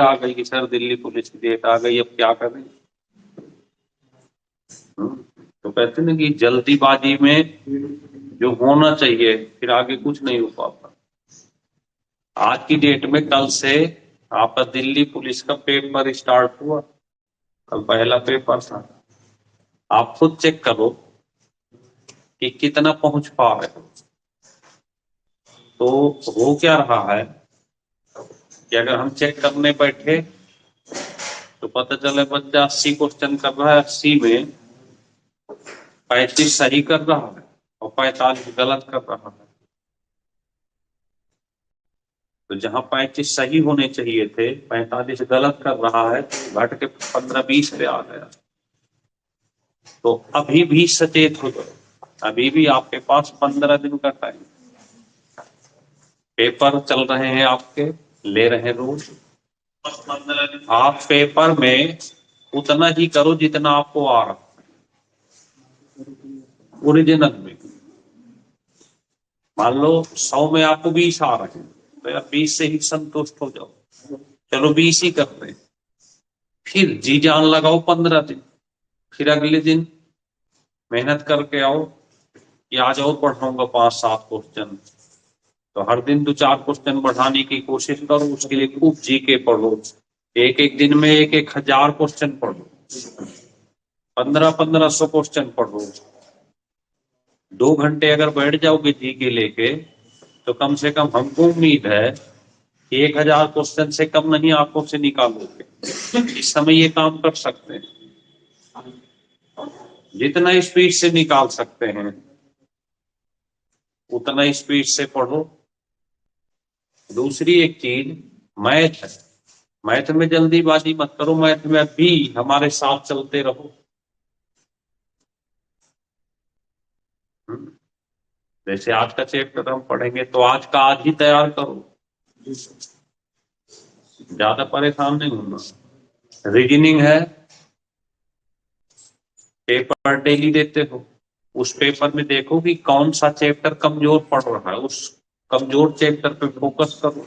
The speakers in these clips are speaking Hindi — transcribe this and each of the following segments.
आ गई कि सर दिल्ली पुलिस की डेट आ गई, अब क्या करें। तो कहते ना कि जल्दीबाजी में जो होना चाहिए फिर आगे कुछ नहीं हो पाता। आज की डेट में कल से आपका दिल्ली पुलिस का पेपर स्टार्ट हुआ, कल पहला पेपर था। आप खुद चेक करो कि कितना पहुंच पा रहे हो। तो हो क्या रहा है कि अगर हम चेक करने बैठे तो पता चले बच्चा 80 क्वेश्चन कर रहा है, 80 में 35 सही कर रहा है और 45 गलत कर रहा है। तो जहां 35 सही होने चाहिए थे 45 गलत कर रहा है, तो घट के 15-20 पे आ गया। तो अभी भी सचेत हो जाओ, अभी भी आपके पास 15 दिन का टाइम। पेपर चल रहे हैं आपके, ले रहे हैं रोज। आप पेपर में उतना ही करो जितना आपको आ रहा ओरिजिनल में। मान लो 100 में आपको 20 आ रहे हैं तो यार 20 से ही संतुष्ट हो जाओ, चलो 20 ही करते हैं। फिर जी जान लगाओ 15 दिन, फिर अगले दिन मेहनत करके आओ कि आज और पढ़ाऊंगा 5-7 क्वेश्चन। तो हर दिन 2-4 क्वेश्चन बढ़ाने की कोशिश करो, उसके लिए खूब जीके पढ़ो। एक एक दिन में 1-1 हजार क्वेश्चन पढ़ो, 1500-1500 क्वेश्चन पढ़ो। 2 घंटे अगर बैठ जाओगे जीके लेके तो कम से कम हमको उम्मीद है कि 1000 क्वेश्चन से कम नहीं आंखों से निकालोगे। इस समय ये काम कर सकते हैं, जितना स्पीड से निकाल सकते हैं उतना स्पीड से पढ़ो। दूसरी एक चीज मैथ है, मैथ में जल्दीबाजी मत करो, मैथ में भी हमारे साथ चलते रहो। जैसे आज का चैप्टर हम पढ़ेंगे तो आज का आज ही तैयार करो, ज्यादा परेशान नहीं होना। रीजनिंग है, पेपर डेली देते हो, उस पेपर में देखो कि कौन सा चैप्टर कमजोर पड़ रहा है, उस कमजोर चैप्टर पे फोकस करो।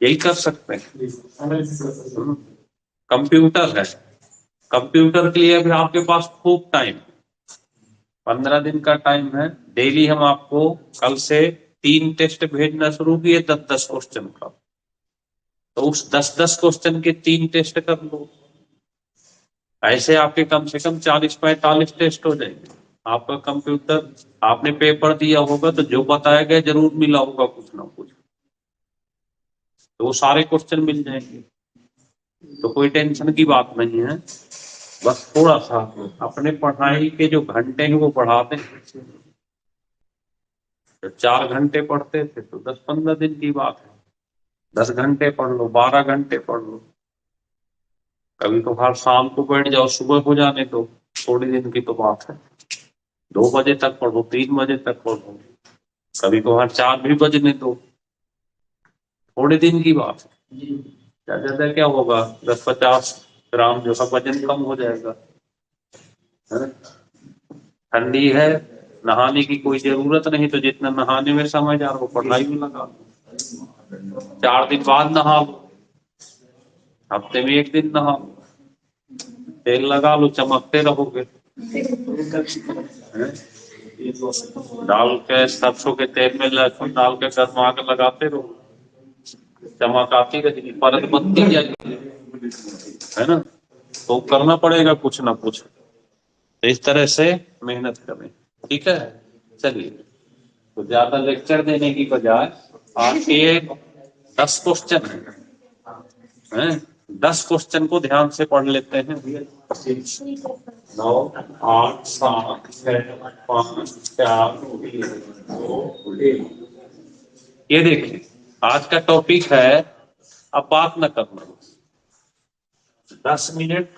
यही कर सकते हैं। कंप्यूटर है, कंप्यूटर के लिए भी आपके पास खूब टाइम, 15 दिन का टाइम है। डेली हम आपको कल से 3 टेस्ट भेजना शुरू किए 10-10 क्वेश्चन का, तो उस 10-10 क्वेश्चन के 3 टेस्ट कर लो। ऐसे आपके कम से कम 40-45 टेस्ट हो जाएंगे। आपका कंप्यूटर, आपने पेपर दिया होगा तो जो बताया गया जरूर मिला होगा कुछ ना कुछ, तो वो सारे क्वेश्चन मिल जाएंगे। तो कोई टेंशन की बात नहीं है, बस थोड़ा सा अपने पढ़ाई के जो घंटे हैं वो बढ़ाते हैं। जब 4 घंटे पढ़ते थे तो 10-15 दिन की बात है, 10 घंटे पढ़ लो, 12 घंटे पढ़ लो। कभी तो हर शाम को बैठ जाओ, सुबह हो जाने दो, थोड़ी दिन की तो बात है। 2 बजे तक पढ़ो, 3 बजे तक पढ़ो, कभी तो हर 4 भी बजने दो, थोड़े दिन की बात है। क्या ज्यादा क्या होगा, 10-50 ग्राम जो है वजन कम हो जाएगा। है? ठंडी है, नहाने की कोई जरूरत नहीं, तो जितना नहाने में समय जा रहा हो पढ़ाई में लगा लो। 4 दिन बाद नहा लो, हफ्ते में 1 दिन नहा लो, तेल लगा लो, चमकते रहोगे। डाल के सरसों के तेल में लहसुन डाल के गर्मा के लगाते रहो, चमक आती रहेगी, परत बनती जाएगी, है ना। तो करना पड़ेगा कुछ ना कुछ, तो इस तरह से मेहनत करें। ठीक है, चलिए। तो ज्यादा लेक्चर देने की बजाय आपके 10 क्वेश्चन हैं, 10 क्वेश्चन को ध्यान से पढ़ लेते हैं। 9, 8, 7, 6, 5, 4, 3, 2, 1। ये देखिए आज का टॉपिक है अब बात न करना। 10 मिनट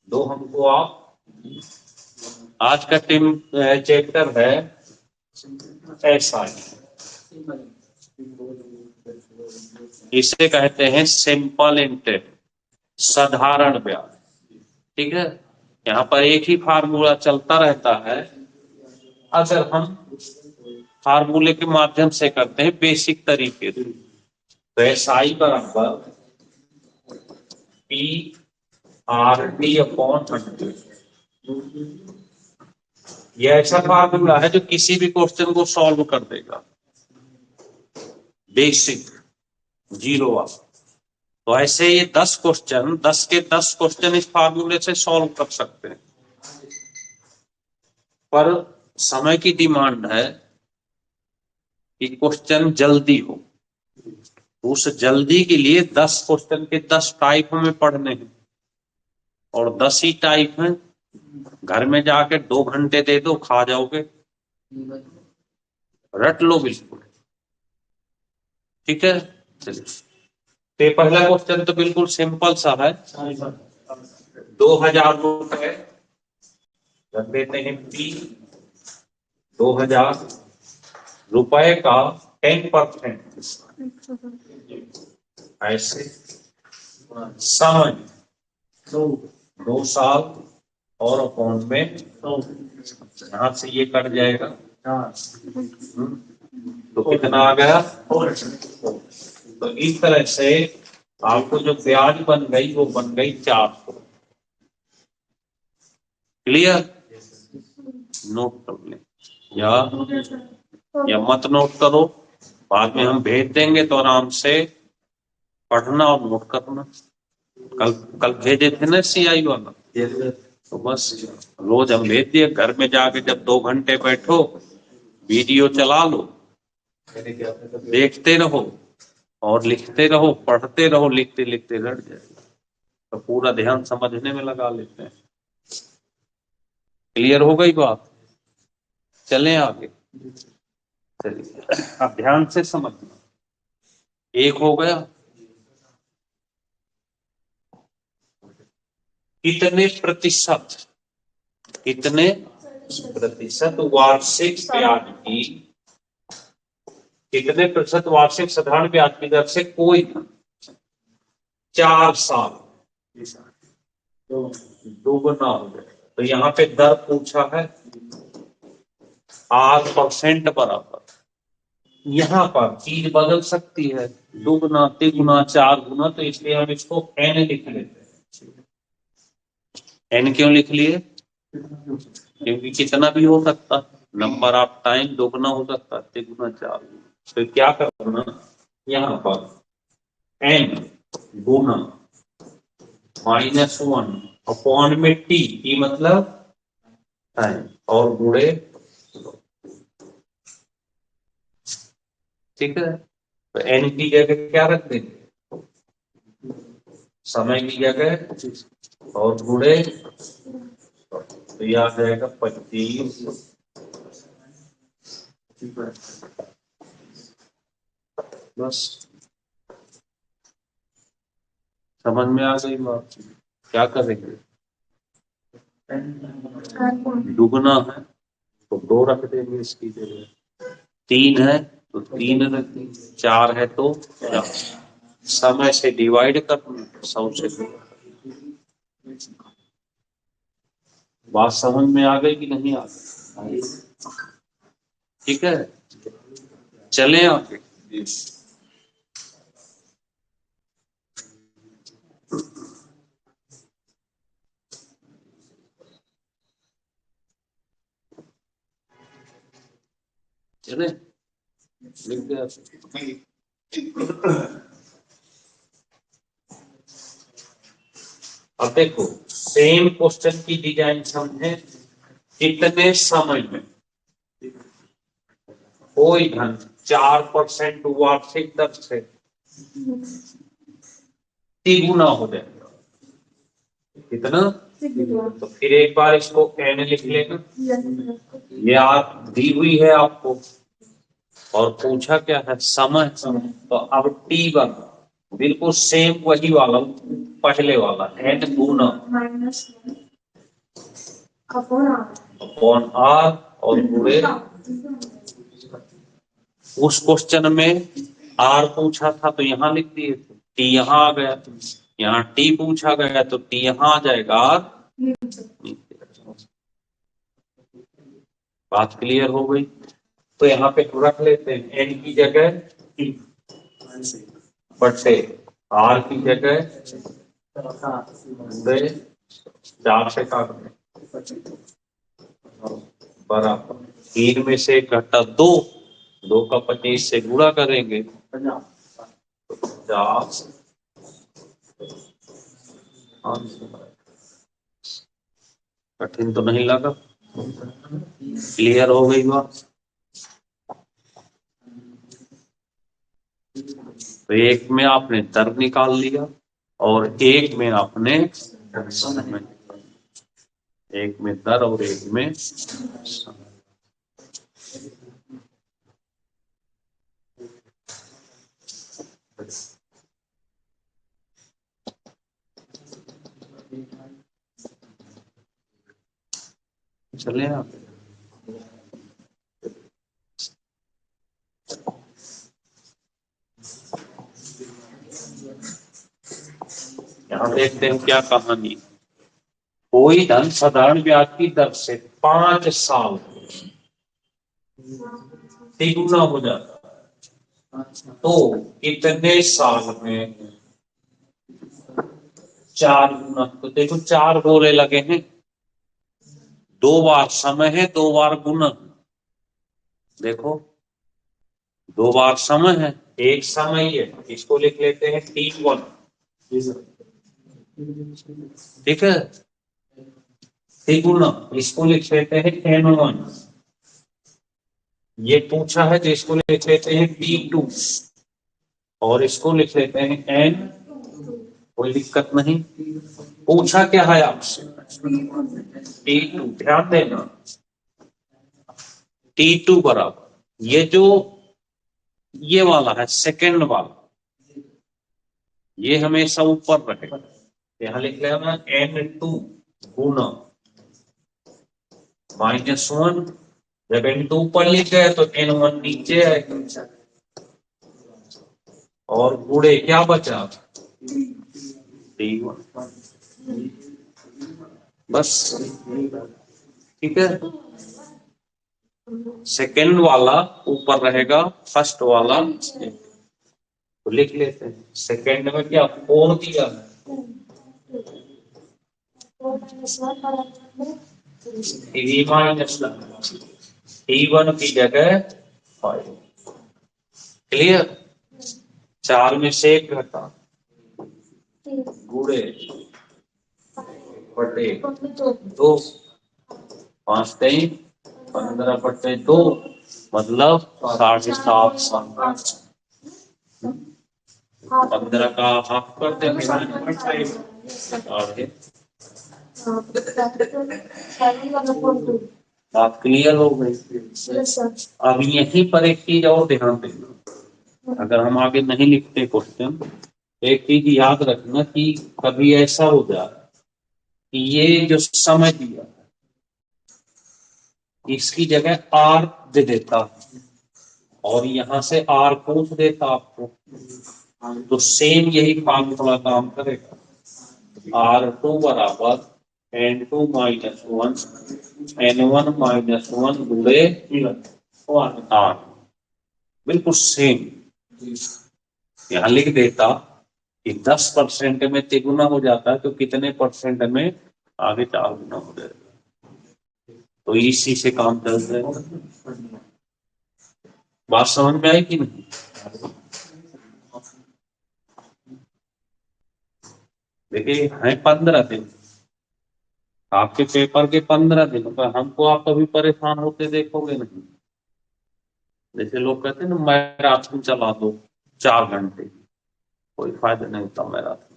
दो हमको आप। आज का टीम चैप्टर है एसआई, इसे कहते हैं सिंपल इंटरेस्ट, साधारण ब्याज। ठीक है, यहाँ पर एक ही फार्मूला चलता रहता है। अगर हम फार्मूले के माध्यम से करते हैं बेसिक तरीके से, तो एसआई बराबर पी आर टी अपॉन 100। ये ऐसा फार्मूला है जो किसी भी क्वेश्चन को सॉल्व कर देगा, बेसिक जीरो वाला। तो ऐसे ये 10 क्वेश्चन, 10 के 10 क्वेश्चन इस फार्मूले से सॉल्व कर सकते हैं। पर समय की डिमांड है कि क्वेश्चन जल्दी हो। उस जल्दी के लिए 10 क्वेश्चन के 10 टाइप हमें पढ़ने हैं, और 10 ही टाइप हैं। घर में जाके 2 घंटे दे दो, खा जाओगे, रट लो बिल्कुल। ठीक है, चलिए। तो पहला क्वेश्चन तो बिल्कुल सिंपल सा है। 2000 रुपए रख देते हैं पी। 2000 रुपए का 10% ऐसे समय 2 साल और अपॉन में यहां से ये कट जाएगा, तो कितना आ गया। तो इस तरह से आपको जो ब्याज बन गई वो बन गई 400। क्लियर, नोट कर लें या मत नोट करो, बाद में हम भेज देंगे तो आराम से पढ़ना और नोट करना। कल भेजे थे ना CI वाला, तो बस रोज हम भेज दिए। घर में जाके जब 2 घंटे बैठो, वीडियो चला लो, देखते रहो और लिखते रहो, पढ़ते रहो, लिखते लिखते रट जाएगा, तो पूरा ध्यान समझने में लगा लेते हैं। क्लियर हो गई बात, चलें आगे। चलिए अब ध्यान से समझना। एक हो गया, कितने प्रतिशत, कितने प्रतिशत वार्षिक ब्याज की, कितने प्रतिशत वार्षिक साधारण ब्याज की दर से कोई 4 साल दोगुना हो गया। तो यहाँ पे दर पूछा है 8% बराबर। यहाँ पर चीज बदल सकती है, दुगुना, तिगुना, 4 गुना, तो इसलिए हम इसको n लिख लेते हैं। n क्यों लिख लिए, क्योंकि कितना भी हो सकता, नंबर ऑफ टाइम दोगुना हो सकता, तिगुना, 4 गुना। तो क्या करना, यहाँ पर n गुना -1 अपॉन में t मतलब टाइम और गुणे, ठीक है। तो n की जगह क्या रख देंगे, समय की जगह और गुणे, तो यह आ जाएगा 25। बस समझ में आ गई बात। क्या करेंगे, दुगना है तो 2 रख देंगे इसकी जगह, 3 है तो 3 रख देंगे, 4 है तो 4। समय से डिवाइड कर 100 से। बात समझ में आ गई कि नहीं आ गई, ठीक है। चलें आगे। चले, लिख दिया। अब देखो सेम क्वेश्चन की डिजाइन समझे। कितने समय में कोई धन 4% वार्षिक दर से तिगुना हो जाएगा, कितना। तो फिर एक बार इसको n लिख लेना, ये आप दी हुई है आपको, और पूछा क्या है, समय। तो अब t1 बिल्कुल सेम वही वाला, पहले वाला n गुना अपॉन r और गुणे, उस क्वेश्चन में r पूछा था तो यहाँ लिख दिए थे, t यहाँ आ गया, यहाँ t पूछा गया तो t यहाँ आ जाएगा, r। बात क्लियर हो गई। तो यहाँ पे रख लेते हैं n की जगह t बटे r की जगह गए 4 से काट बराबर 3 में से घटा 2, 2 का 25 से गुणा करेंगे 50। कठिन तो नहीं लगा? क्लियर हो गई बात? तो एक में आपने दर निकाल लिया और एक में आपने समय, एक में दर और एक में समय। चले आप यहाँ देखते हैं क्या कहानी। कोई धन साधारण ब्याज की दर से 5 साल तिगुना हो जाता है तो कितने साल में 4 गुना? तो देखो 4 गोले लगे हैं, 2 बार समय है, 2 बार गुना। देखो 2 बार समय है, एक समय है, इसको लिख लेते हैं T1। ठीक है, तिगुना इसको लिख लेते हैं N1। ये पूछा है तो इसको लिख लेते हैं T2 और इसको लिख लेते हैं N। कोई दिक्कत नहीं। पूछा क्या है आपसे? T2, ध्यान देना T2 बराबर ये जो ये वाला है सेकंड वाला, ये हमेशा ऊपर रहेगा। यहां लिख लेना N2 गुना -1। जब N2 ऊपर लिख गए तो N1 नीचे आएगा और गुणे क्या बचा? T1। बस ठीक है। सेकंड वाला ऊपर रहेगा, फर्स्ट वाला तो लिख लेते हैं। सेकंड में क्या कोण दिया है? T1 की जगह 5। क्लियर? 4 में से 1 घटा गुणे बटे 2, 5 3 15 बटे 2 मतलब 7.5 साल। 15 का हाफ कर देंगे बात क्लियर हो गई। अब यहीं पर एक चीज और ध्यान देना, अगर हम आगे नहीं लिखते क्वेश्चन, एक चीज याद रखना कि कभी ऐसा हो जाए कि ये जो समय दिया इसकी जगह आर दे देता और यहां से आर पूछ देता आपको, तो सेम यही फार्मूला काम करेगा। R2 बराबर N2 -1 N1 -1 गुणे R। बिल्कुल सेम। यहां लिख देता कि 10% में तिगुना हो जाता है तो कितने परसेंट में आगे 4 गुना हो जाएगा। तो इसी से काम चल जाएगा। बात समझ में आई कि नहीं? देखिए है 15 दिन आपके पेपर के, 15 दिन पर हमको आप कभी परेशान होते देखोगे नहीं। जैसे लोग कहते हैं ना मैराथन चला दो 4 घंटे, कोई फायदा नहीं होता मैराथन।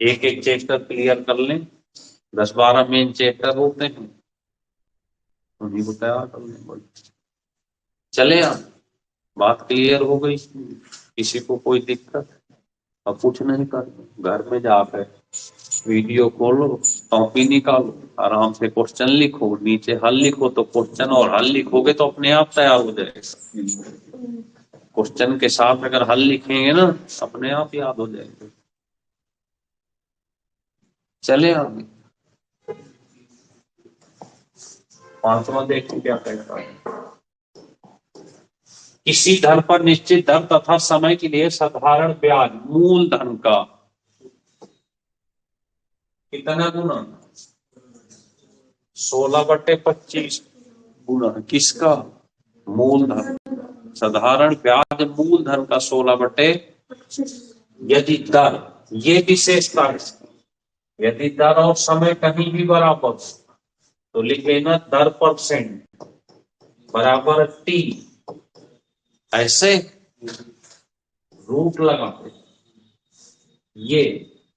एक एक चैप्टर क्लियर कर लें, 10-12 मेन चैप्टर होते हैं, उन्हीं को तैयार कर लें। बोलिए चले आप, बात क्लियर हो गई? किसी को कोई दिक्कत? अब कुछ नहीं कर, घर में जाकर वीडियो खोलो, कॉपी निकालो, आराम से क्वेश्चन लिखो, नीचे हल लिखो, तो क्वेश्चन और हल लिखोगे तो अपने आप तैयार हो जाएगा। क्वेश्चन के साथ अगर हल लिखेंगे ना अपने आप याद हो जाएगा। चले आगे 5वां देखिए क्या कहता है। किसी धन पर निश्चित दर तथा समय के लिए साधारण ब्याज मूलधन का कितना गुना? 16/25 गुना किसका? मूलधन। साधारण ब्याज मूलधन का 16/, यदि दर, ये विशेषता है, यदि दर और समय कहीं भी बराबर हो तो लिख लेना दर परसेंट बराबर टी, ऐसे रूट लगा के ये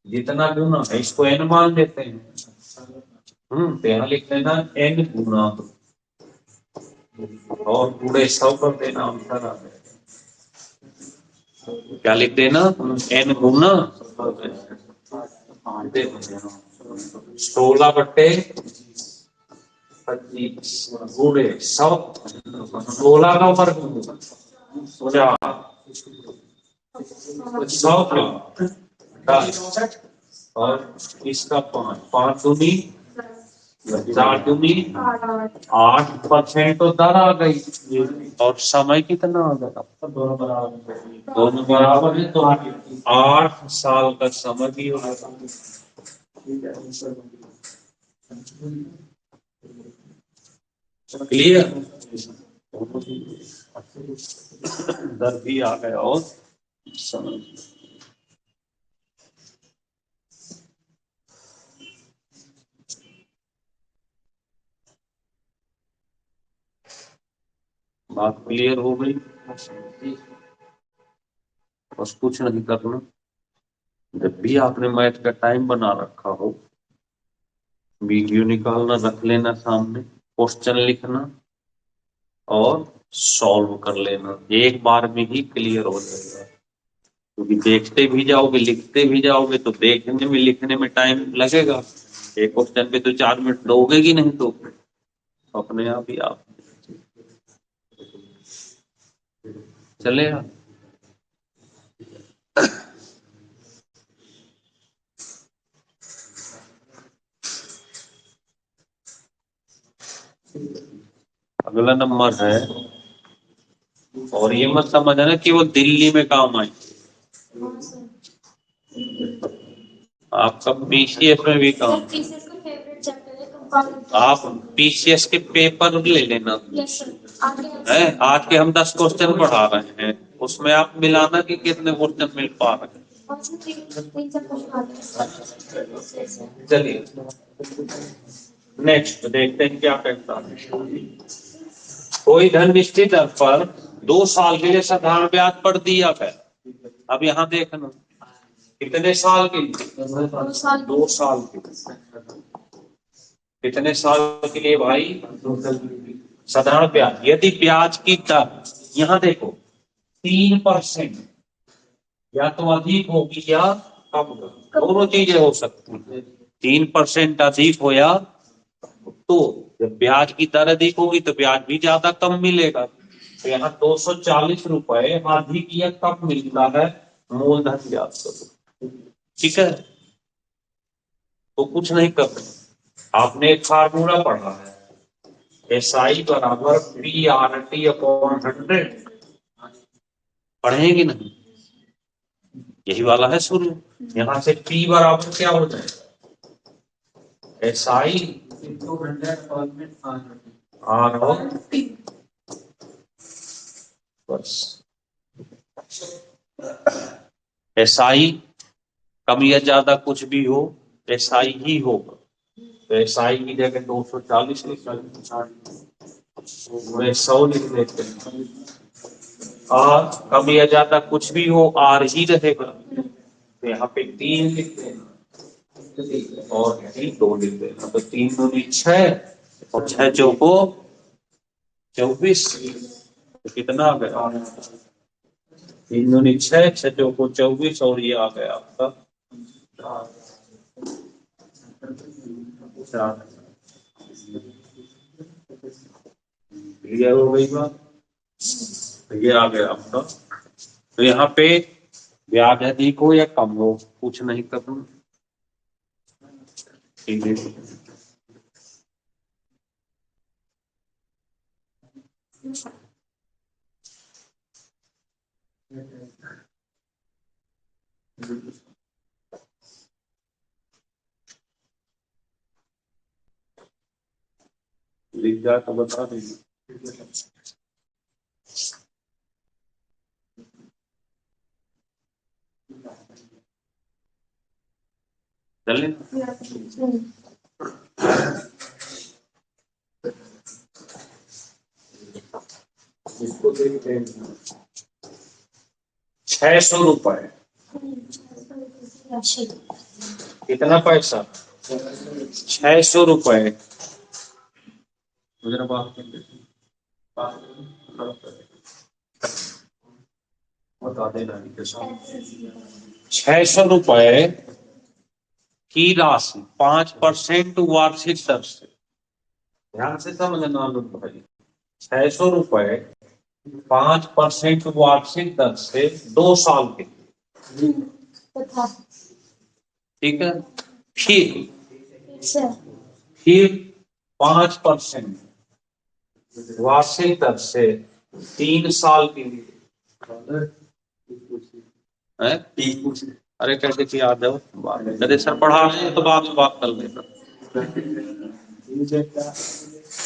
जितना गुना है इसको n मान देते हैं। तो यहाँ लिख देना n गुना और पूरे 100 कर देना, आंसर आ जाएगा। क्या लिख देना? n गुना 16/25 गुणे 100, 16 का वर्ग 4, 100 का 10 और इसका 5, 5 दूनी 4 दूनी 8% तो दर आ गई। और समय कितना आ गया? दोनों बराबर है तो 8 साल का समय भी होगा। क्लियर? दर भी आ गया और समय। बात क्लियर हो गई? बस कुछ नहीं करना। जब भी आपने मैथ का टाइम बना रखा हो, वीडियो निकालना, रख लेना सामने, क्वेश्चन लिखना और सॉल्व कर लेना, एक बार में ही क्लियर हो जाएगा। क्योंकि देखते भी जाओगे, लिखते भी जाओगे तो देखने में लिखने में टाइम लगेगा। एक क्वेश्चन पे तो 4 मिनट दोगे कि नहीं, तो अपने आप ही आप चलेगा। अगला नंबर है, और ये मत समझना कि वो दिल्ली में काम आए, आपका पीसीएस में भी काम। आप पीसीएस के पेपर ले लेना है। आज के हम 10 क्वेश्चन पढ़ा रहे हैं, उसमें आप मिलाना कि कितने क्वेश्चन मिल पा रहे हैं। चलिए नेक्स्ट देखते हैं क्या कहता है। कोई धन निश्चित दर पर 2 साल के लिए साधारण ब्याज पर दिया गया। अब यहाँ देखना कितने साल के लिए? 2 साल के लिए। कितने साल के लिए भाई? साधारण ब्याज। यदि ब्याज की दर, यहाँ देखो 3% या तो अधिक होगी या कम होगी, दोनों चीजें हो सकती है। 3% अधिक हो या, तो जब ब्याज की दर अधिक होगी तो ब्याज भी ज्यादा कम मिलेगा। तो यहाँ 240 रुपए अधिक या कम मिलता है, मूलधन ज्ञात करो। ठीक है, तो कुछ नहीं करना। आपने एक फार्मूला पढ़ा है, SI बराबर PRT/100, पढ़ेंगे नहीं? यही वाला है शुरू। यहाँ से P बराबर क्या हो जाएगा? SI R/T। बस SI कम या ज्यादा कुछ भी हो, SI ही होगा। तो SI की जगह 240 लिख लेते, 100 लिख लेते हैं। और कम या ज्यादा कुछ भी हो, R ही रहेगा। तो यहाँ पे 3 लिख देना और 2 लिख देना। तो 3 दूनी 6 और 6 चौको 24। तो कितना आ गया? 3 दूनी 6, 6 चौको 24 और ये आ गया आपका 4। क्लियर हो गई बात? ये आ गया आपका। तो यहाँ पे ब्याज अधिक हो या कम हो, कुछ नहीं करना। ठीक है, लिख जा तो बता दीजिए। चलिए, इसको देखते हैं। 600 रुपए कितना पैसा? 600 रुपए। बता देना 600 रुपए की राशि 5% वार्षिक दर से, ध्यान से समझना भाई, 600 रुपए 5% वार्षिक दर से 2 साल के लिए, ठीक है। फिर 5% वार्षिक दर से 3 साल के लिए है। अरे कैसे कि याद है, अरे सर पढ़ा रहे हैं तो बाद में बात कर लेना।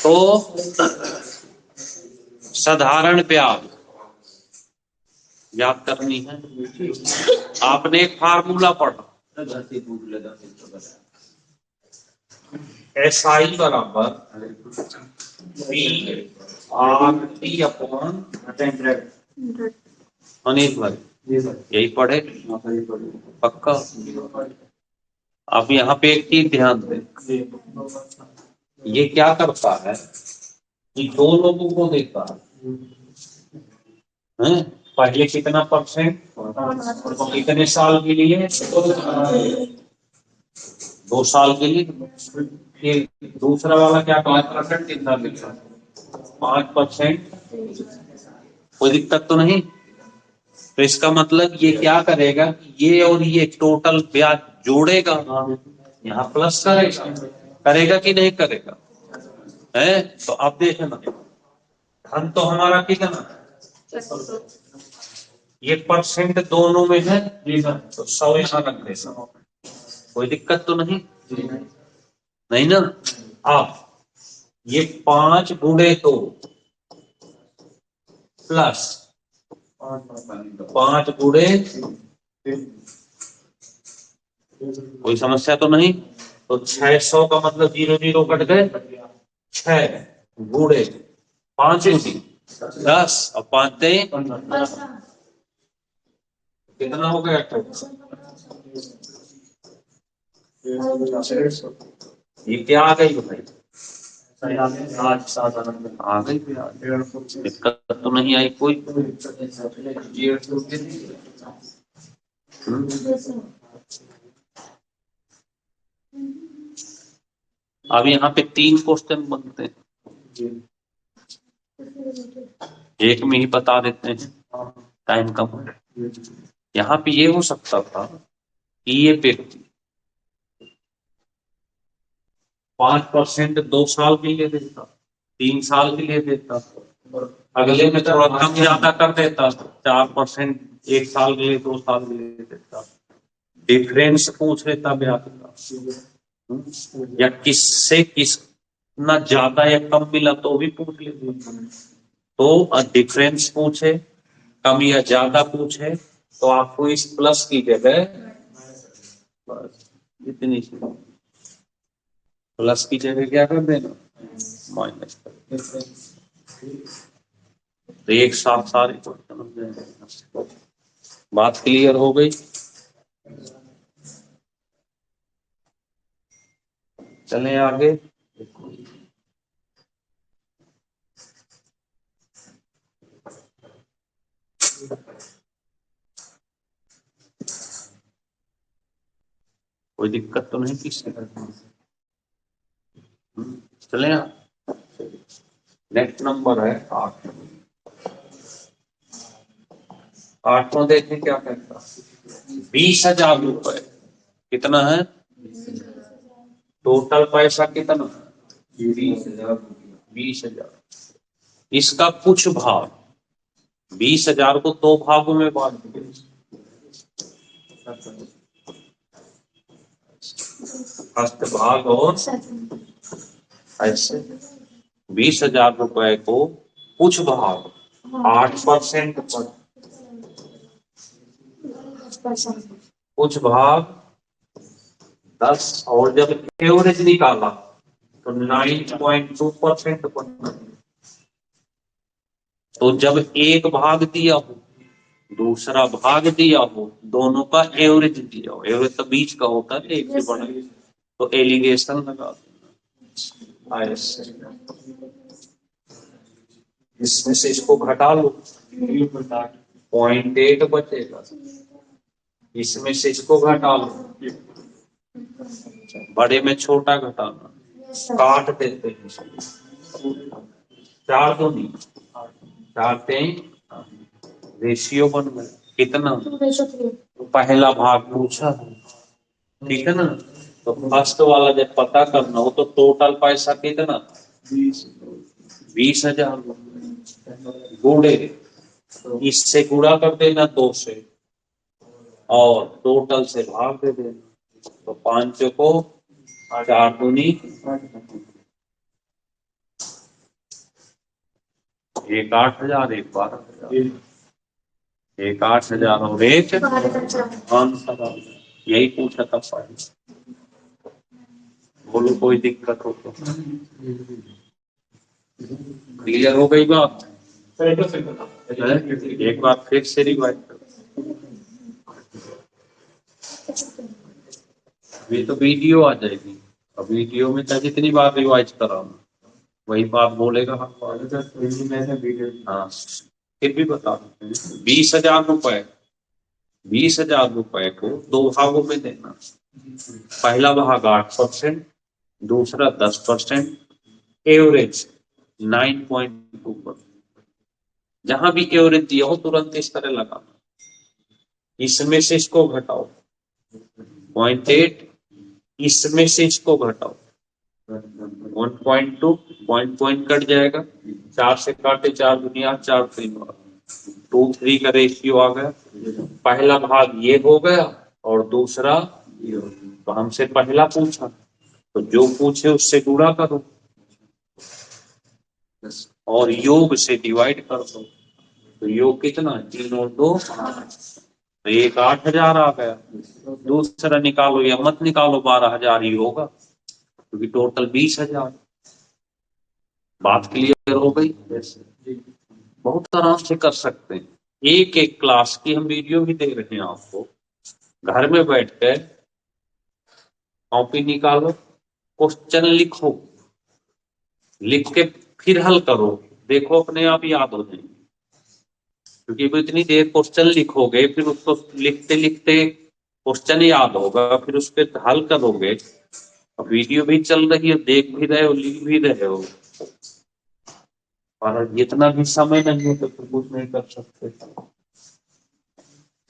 तो साधारण ब्याज याद करनी है। आपने एक फार्मूला पढ़ा, SI बराबर PRT अपॉन 100। अनिल भाई यही पढ़े पक्का। अब यहाँ पे एक चीज ध्यान दें, ये क्या करता है कि 2 लोगों को देता है। पहले कितना परसेंट, कितने साल के लिए? 2 साल के लिए। फिर दूसरा वाला क्या 5%, 5%। कोई दिक्कत तो नहीं? तो इसका मतलब ये क्या करेगा, ये और ये टोटल ब्याज जोड़ेगा, यहाँ प्लस करेगा कि नहीं करेगा? है तो अब देखना, धन तो हमारा कितना, ये परसेंट दोनों में है, तो 100 यहाँ रख देना। कोई दिक्कत तो नहीं? नहीं ना। अब ये 5 गुणे 2 प्लस 5 गुणे, कोई समस्या तो नहीं? तो 600 का मतलब 0 0 कट गए, 6 गुणे 5 10 और 5 कितना हो गया? ये क्या आ गई भाई? आ गई, दिक्कत तो नहीं आई कोई? अब यहाँ पे 3 क्वेश्चन बनते हैं, एक में ही बता देते हैं, टाइम कम है। यहाँ पे ये हो सकता था कि ये व्यक्ति 5% 2 साल के लिए देता, 3 साल के लिए देता, अगले में थोड़ा कम ज्यादा कर देता, 4% 1 साल के लिए 2 साल के लिए देता, डिफरेंस पूछ लेता ब्याज का, या किससे कितना ज्यादा या कम मिला तो भी पूछ लेते। तो डिफरेंस पूछे, कम या ज्यादा पूछे, तो आपको इस प्लस की जगह बस इतनी प्लस की जगह क्या कर देना, माइनस कर देना। तो एक साथ सारे क्वेश्चन हो जाएंगे। बात क्लियर हो गई? चलें आगे। कोई दिक्कत तो नहीं किसी? चलें, नेक्स्ट नंबर है 8। 8वां देखें क्या कहता, 20,000 रुपए। कितना है? टोटल पैसा कितना? 20,000। इसका कुछ भाग 20,000 को 2 भागों में बांट दिया। फर्स्ट भाग और ऐसे 20,000 रुपए को कुछ भाग 8% पर, कुछ भाग 10, और जब एवरेज निकाला तो 9.2% बनना। तो जब एक भाग दिया हो, दूसरा भाग दिया हो, दोनों का एवरेज दिया हो, एवरेज तो बीच का होता है, एक से बड़ा, तो एलिगेशन लगा देना। इसमें से इसको घटा लो, 0.8 बचेगा। इसमें से इसको घटा लो, बड़े में छोटा घटाना, काट देते हैं। 4 2 नहीं, 4 3 रेशियो बन गया। कितना? तो पहला भाग पूछा, ठीक है ना। तो फर्स्ट वाला जब पता करना हो तो टोटल पैसा कितना? 20,000 गुणे, इससे गुणा कर देना 2 से, और टोटल से भाग दे देना। तो 5 को 4 दूनी 1 8,000, 1 12,000, 1 8,000 और 1 5,000। यही पूछा था पहले। बोलो कोई दिक्कत हो तो। क्लियर हो गई बात? एक बार फिर से रिवाइज करो। अभी तो वीडियो आ जाएगी, अब वीडियो में चाहे जितनी बार रिवाइज कराऊं वही बात बोलेगा। हाँ, फिर भी बता दो। 20,000 रुपए, 20,000 रुपए को 2 भागों में देना। पहला भाग 8%, दूसरा 10%, एवरेज 9.2%। जहां भी एवरेज दिया हो तुरंत इस तरह लगाना। इसमें से इसको घटाओ 0.8, इसमें से इसको घटाओ 1.2, पॉइंट कट जाएगा। 4 से काटे 4 दुनिया 4 3 2 3 का रेशियो आ गया। पहला भाग ये हो गया और दूसरा, तो हमसे पहला पूछा तो जो पूछे उससे गुणा करो और योग से डिवाइड कर दो। तो योग कितना? 3 और 2, तो 1 8,000 आ गया। दूसरा निकालो या मत निकालो, 12,000 ही होगा क्योंकि टोटल 20,000। बात क्लियर हो गई? बहुत आराम से कर सकते हैं। एक एक क्लास की हम वीडियो भी दे रहे हैं आपको। घर में बैठ कर कॉपी निकालो, क्वेश्चन लिखो, लिख के फिर हल करो, देखो अपने आप याद हो जाएंगे। क्योंकि वो इतनी देर क्वेश्चन लिखोगे, फिर उसको लिखते लिखते क्वेश्चन याद होगा, फिर उस पर हल करोगे। अब वीडियो भी चल रही है, देख भी रहे हो, लिख भी रहे हो, और इतना भी समय नहीं है तो फिर कुछ नहीं कर सकते।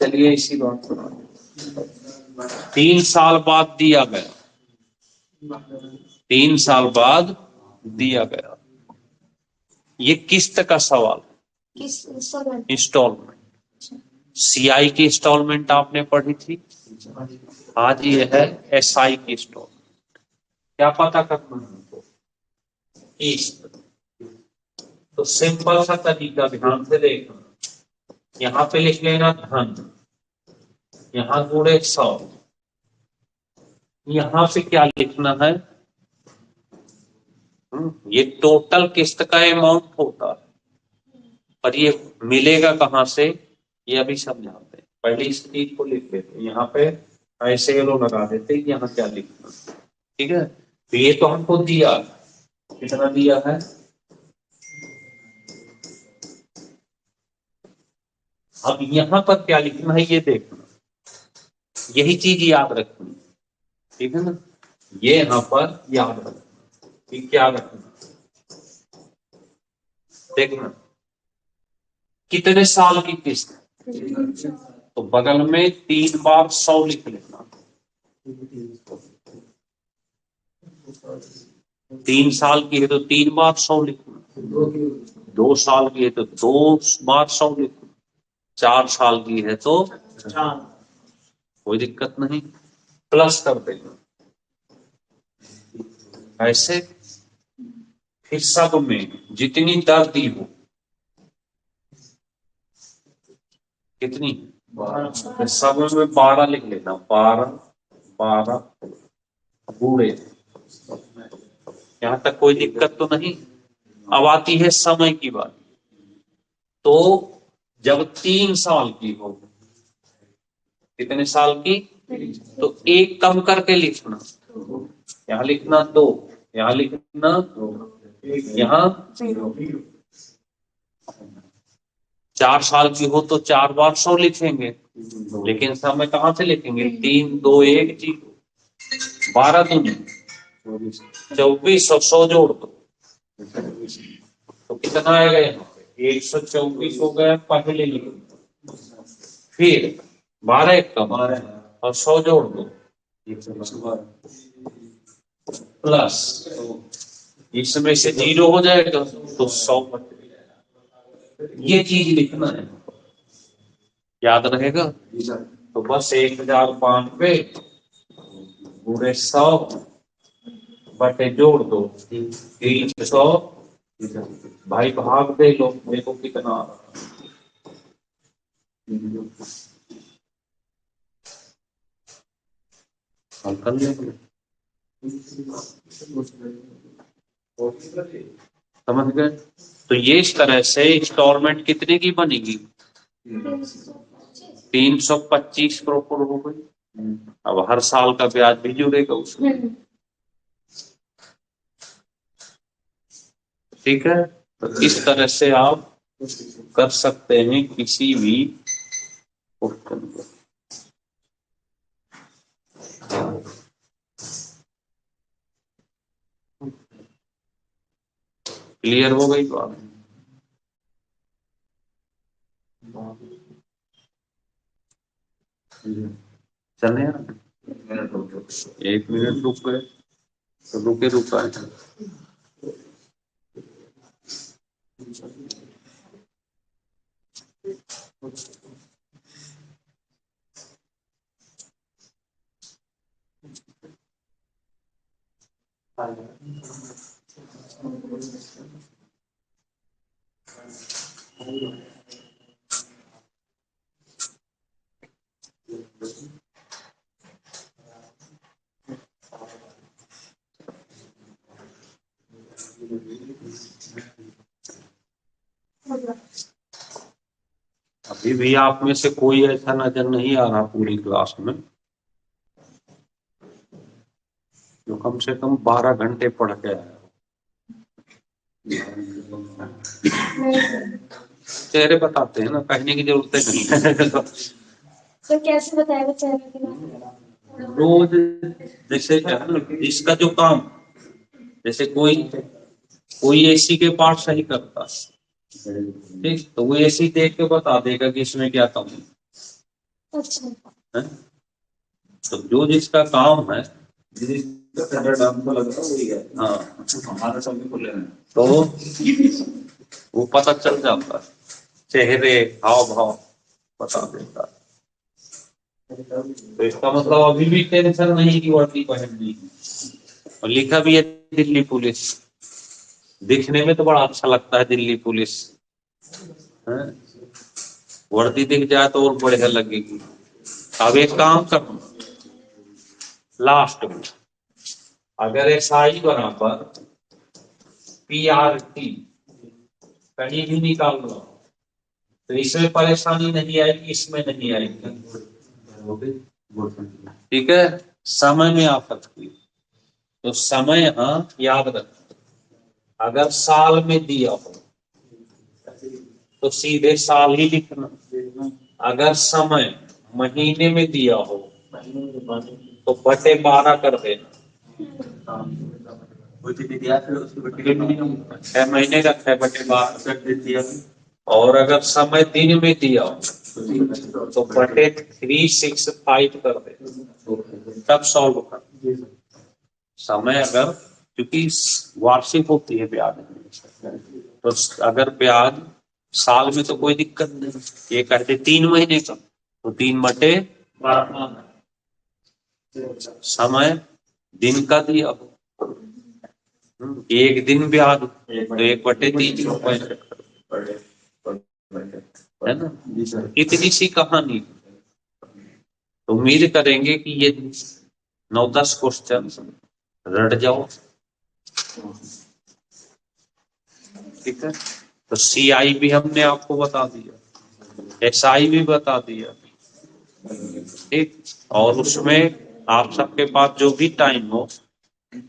चलिए इसी बात पर 3 साल बाद दिया गया, 3 साल बाद दिया गया। ये किस्त का सवाल, इंस्टॉलमेंट। सीआई की इंस्टॉलमेंट आपने पढ़ी थी, आज ये है एसआई की इंस्टॉलमेंट। क्या पता करना है? किस्त। तो सिंपल सा तरीका ध्यान से देखना, यहाँ पे लिख लेना धन, यहाँ गुणे 100। यहाँ पे क्या लिखना है? ये टोटल किस्त का अमाउंट होता है, पर ये मिलेगा कहां से ये अभी समझाते हैं। पहले इस चीज को लिख लेते हैं, यहाँ पे ऐसे एरो लगा देते हैं कि यहाँ क्या लिखना, ठीक है। तो ये तो हमको दिया, कितना दिया है? अब यहाँ पर क्या लिखना है ये देखना, यही चीज याद रखनी, ठीक है ना। ये यहाँ पर याद रखना कि क्या रखना, देखना कितने साल की किस्त, तो बगल में 3 बार 100 लिख लेना। 3 साल की है तो 3 बार 100 लिखना, 2 साल की है तो 2 बार 100 लिखो, 4 साल की है तो कोई दिक्कत नहीं, प्लस कर देना ऐसे। फिर सब में जितनी दर दी हो, कितनी, फिर सब में 12 लिख लेना, 12 बूढ़े। यहां तक कोई दिक्कत तो नहीं। अब आती है समय की बात। तो जब 3 साल की हो, कितने साल की, तो एक कम करके लिखना, यहां लिखना 2, यहां लिखना, यहां 4 साल की हो तो 4 बार 100 लिखेंगे, लेकिन समय कहां से लिखेंगे, 3 2 1 0, 12 दूनी 24 और 100 जोड़ दो तो कितना आएगा, यहाँ पे 124 हो गया पहले लिखो, फिर 12 एक कम और 100 जोड़ दो प्लस, इसमें से 0 हो जाएगा तो 100, ये चीज लिखना है, याद रहेगा। तो बस 1095 पूरे 100 बटे जोड़ दो 300, भाई भाग दे लो, देखो कितना आ रहा है, कर लेंगे, समझ गए। तो ये इस तरह से इंस्टॉलमेंट कितने की बनेगी, 325 प्रॉपर हो गई। अब हर साल का ब्याज भी जुड़ेगा उसमें, ठीक है। तो इस तरह से आप कर सकते हैं किसी भी क्वेश्चन को। क्लियर हो गई बात, चले यार, 1 मिनट रुक गए तो रुके रुका है। अभी भी आप में से कोई ऐसा नजर नहीं आ रहा पूरी क्लास में जो कम से कम 12 घंटे पढ़ के आया हो। चेहरे बताते हैं ना, कहने की जरूरत नहीं है। तो कैसे बताएगा चेहरे के बारे रोज जैसे क्या है ना, इसका जो काम, जैसे कोई एसी के पार्ट सही करता है, ठीक, तो वो एसी देख के बता देगा कि इसमें क्या कमी में? अच्छा, है। तो जो जिसका काम है, हमको लगता है वही है, हाँ हमारा सब भी खुले हैं, तो वो पता चल जाता है, चेहरे हाव भाव बता देता है। तो इसका मतलब अभी भी टेंशन नहीं कि वर्दी पहननी है। और लिखा भी है दिल्ली पुलिस, दिखने में तो बड़ा अच्छा लगता है दिल्ली पुलिस, है? वर्दी दिख जाए तो और बढ़िया लगेगी। अब एक काम करना, लास्ट में अगर SI बराबर PRT कहीं भी निकाल लो तो इसमें परेशानी नहीं आएगी, इसमें नहीं आएगी, ठीक है। समय में आ सकती है, तो समय यहाँ याद रखना, अगर साल में दिया हो तो सीधे साल ही लिखना, अगर समय महीने में दिया हो तो बटे 12 कर देना, 6 महीने का 6 बटे 12 कर दिया। और अगर समय दिन में दिया हो तो बटे 365 कर देना, तब सॉल्व कर। समय अगर, क्योंकि वार्षिक होती है ब्याज, तो अगर ब्याज साल में तो कोई दिक्कत नहीं, ये कहते 3 महीने का, तो 3/12 समय दिन का दिया, 1 दिन ब्याज तो 1/3 है ना। इतनी सी कहानी। तो उम्मीद करेंगे कि ये 9-10 क्वेश्चन रट जाओ, ठीक है। तो CI भी हमने आपको बता दिया, SI भी बता दिया, ठीक। और उसमें आप सबके पास जो भी टाइम हो,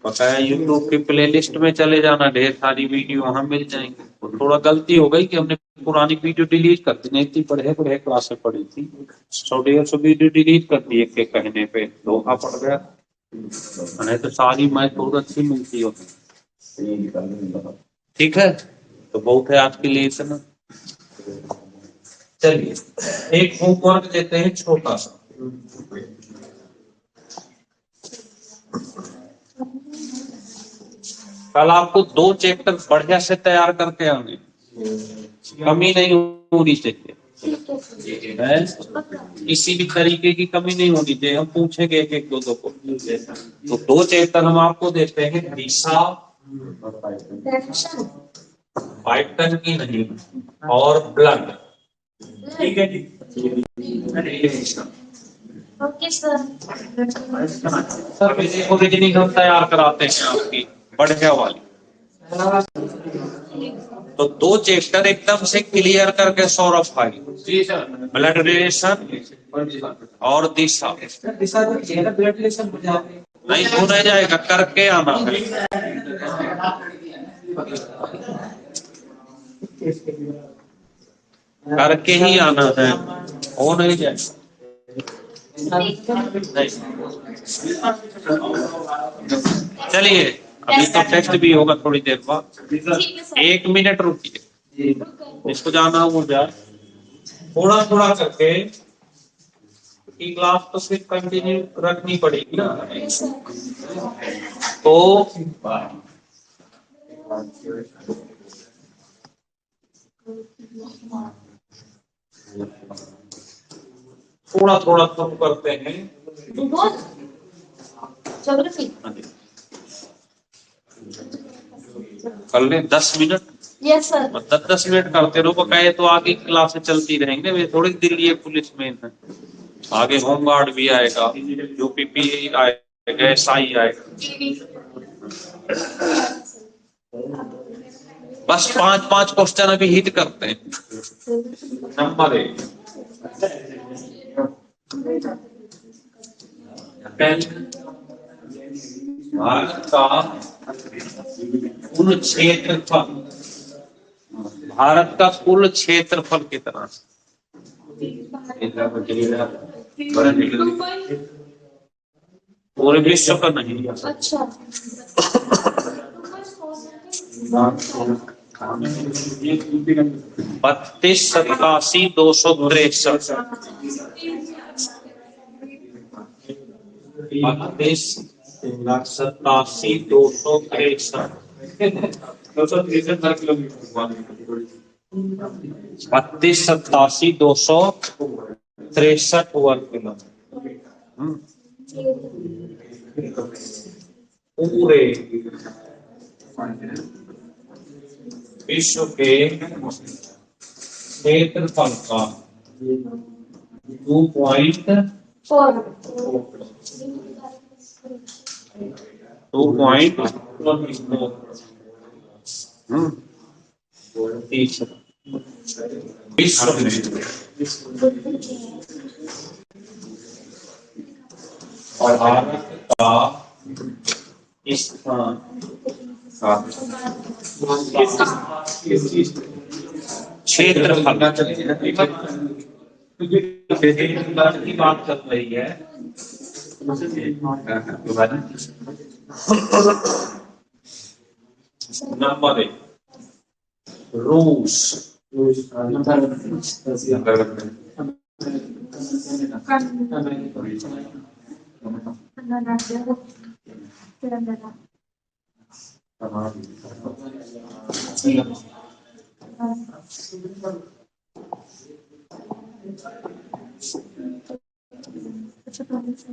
पता है यूट्यूब की प्लेलिस्ट में चले जाना, ढेर सारी वीडियो वहां मिल जाएंगे। तो थोड़ा गलती हो गई कि हमने पुरानी वीडियो डिलीट कर दी, नहीं थी पढ़े क्लासें पढ़ी थी, 100-150 वीडियो डिलीट कर दी एक के कहने पे, धोखा पड़ गया। नहीं तो सारी मैथ बहुत अच्छी मिलती होती, ठीक है। तो बहुत है आज के लिए इतना। चलिए एक होमवर्क देते हैं छोटा सा। कल आपको 2 चैप्टर बढ़िया से तैयार करके आने, कमी नहीं होनी चाहिए, किसी भी तरीके की कमी नहीं होनी चाहिए। हम पूछेंगे एक एक दो को। तो 2 चैप्टर हम आपको देते हैं, दिशा, पाइपटन की नहीं, और ब्लड, ठीक है जी। Okay sir. अभी देखो रीजनिंग हम तैयार कराते हैं आपकी बढ़िया वाली। तो 2 चैप्टर एकदम से क्लियर करके सौरभ भाई, ब्लड रिलेशन और दिशा। दिशा जो है ना ब्लड रिलेशन हो जाए नहीं हो रह जाएगा, करके आना है, करके ही आना है, हो नहीं जाएगा। चलिए अभी तो टेस्ट भी होगा थोड़ी देर बाद, 1 मिनट रुकिए, इसको जाना वो जाए, थोड़ा थोड़ा करके की क्लास तो फिर कंटिन्यू रखनी पड़ेगी ना। तो थोड़ा थोड़ा कम करते हैं, कर ले 10 मिनट। Yes sir. 10-10 मिनट करते रहो, कहे तो आगे क्लासें चलती रहेंगे। वे थोड़ी दिल्ली है पुलिस में है, आगे होमगार्ड भी आएगा, यूपीपी आएगा, SI आएगा। बस 5-5 क्वेश्चन अभी हिट करते हैं। नंबर 1, भारत का कुल क्षेत्रफल, भारत का कुल क्षेत्रफल कितना? पूरे विश्व का नहीं। अच्छा। 32,87,263, 32,87,263 वर्ग किलोमीटर। पूरे विश्व के क्षेत्रफल का 2.4 विश्व में और भारत का स्थान क्षेत्रफल की बात कर रही है। नंबर 1 रूस,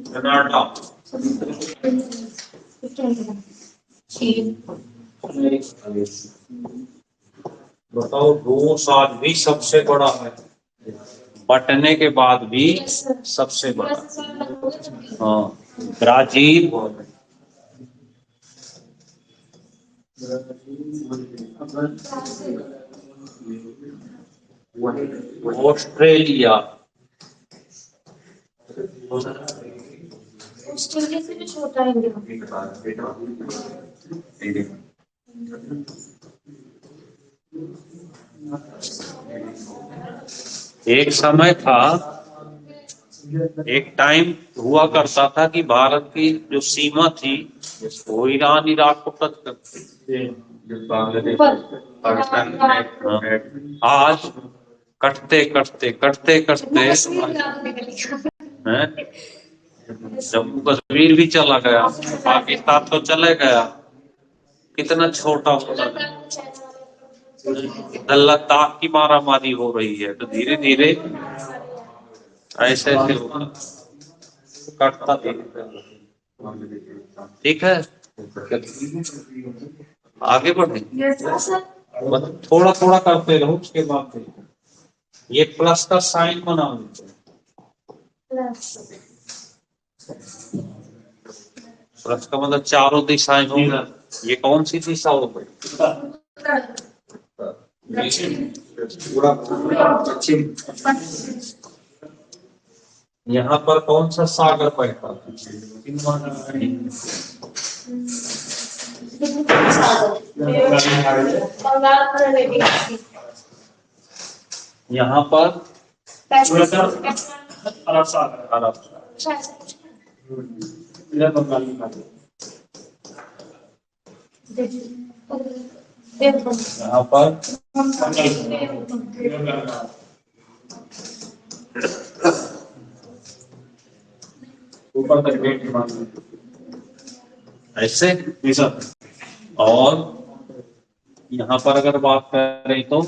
कनाडा। बताओ रूस आज भी सबसे बड़ा है, बटने के बाद भी सबसे बड़ा। हाँ, ब्राजील, ऑस्ट्रेलिया, ऑस्ट्रेलिया से भी छोटा है इंडिया। एक समय था, एक टाइम हुआ करता था कि भारत की जो सीमा थी वो ईरान इराक को टच करती थी। आज कटते कटते कटते कटते हैं, जम्मू कश्मीर भी चला गया, पाकिस्तान तो चले गया, कितना छोटा होता है। लद्दाख की मारामारी हो रही है, तो धीरे धीरे ऐसे ऐसे होगा, कटता धीरे। ठीक है, आगे बढ़े, बस थोड़ा थोड़ा करते रहो, उसके बाद देखो। ये प्लस का साइन बना दो, प्लस का मतलब चारों दिशाएं होंगी। ये कौन सी दिशा हो गई? यहाँ पर कौन सा सागर बहता है? यहाँ पर अरब सागर, अरब यहाँ पर ऊपर तक ऐसे। और यहाँ पर अगर बात करें तो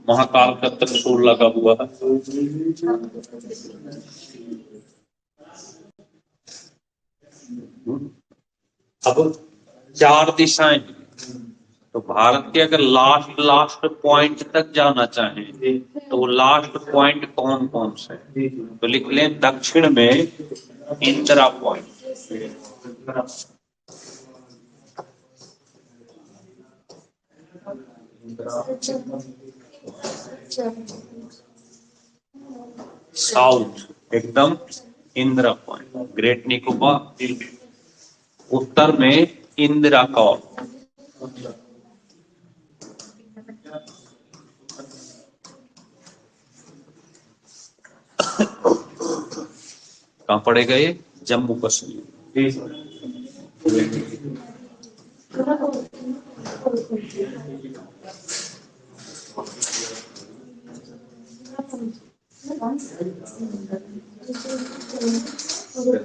महाकाल का त्रिशूल लगा हुआ है। अब चार दिशाएं, तो भारत के अगर लास्ट पॉइंट तक जाना चाहें तो वो लास्ट पॉइंट कौन कौन से, तो लिख लें दक्षिण में इंदिरा पॉइंट, साउथ एकदम इंदिरा पॉइंट, ग्रेट निकोबार, उत्तर में इंदिरा कॉल, कहाँ पड़ेगा ये? जम्मू कश्मीर।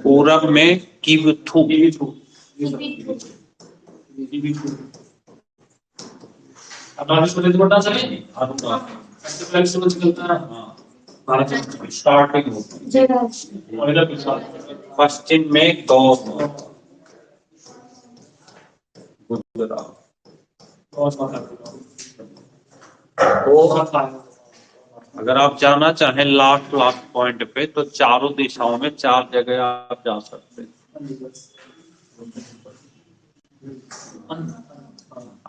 पूरब में किबथू, स्टार्टिंग पश्चिम में गुजरात, अगर आप जाना चाहें लास्ट पॉइंट पे तो चारों दिशाओं में चार जगह आप जा सकते हैं।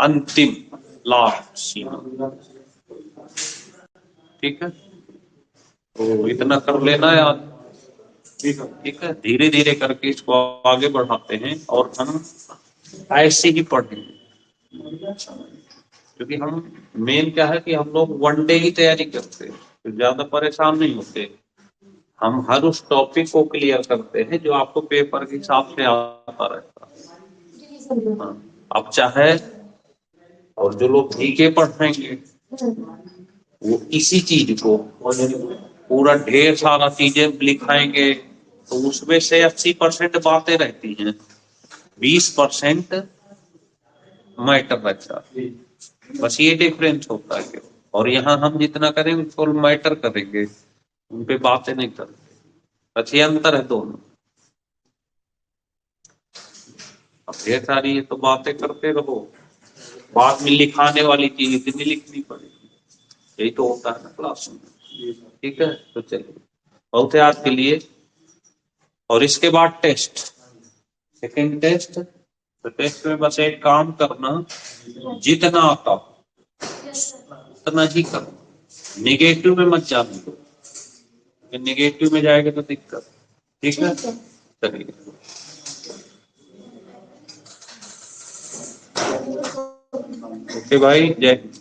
अंतिम लास्ट सीमा, ठीक है, तो इतना कर लेना यार। ठीक है, धीरे धीरे करके इसको आगे बढ़ाते हैं और हम ऐसे ही पढ़ेंगे, क्योंकि हम मेन क्या है कि हम लोग वन डे ही तैयारी करते हैं, तो ज्यादा परेशान नहीं होते। हम हर उस टॉपिक को क्लियर करते हैं जो आपको पेपर के हिसाब से आता रहता है। हाँ, अब चाहे और जो लोग ठीके पढ़ेंगे वो इसी चीज को पूरा ढेर सारा चीजें लिखाएंगे, तो उसमें से 80% बातें रहती हैं, 20% मैटर बचा, बस ये डिफरेंस होता है। और यहाँ हम जितना करेंगे फुल मैटर करेंगे, उन पे बातें नहीं करेंगे, बस ये अंतर है दोनों। अब ढेर सारी ये तो बातें करते रहो, बाद में लिखाने वाली चीज इतनी लिखनी पड़ेगी, यही तो होता है ना क्लास में। ठीक है, तो चलिए बहुत है आज के लिए। और इसके बाद टेस्ट, सेकंड टेस्ट। तो टेस्ट में बस एक काम करना, जितना आता हो यस सर। उतना ही करो, निगेटिव में मत जाने दो, निगेटिव में जाएगा तो दिक्कत। ठीक है, ठीक है। चलिए ओके भाई, जय हिंद।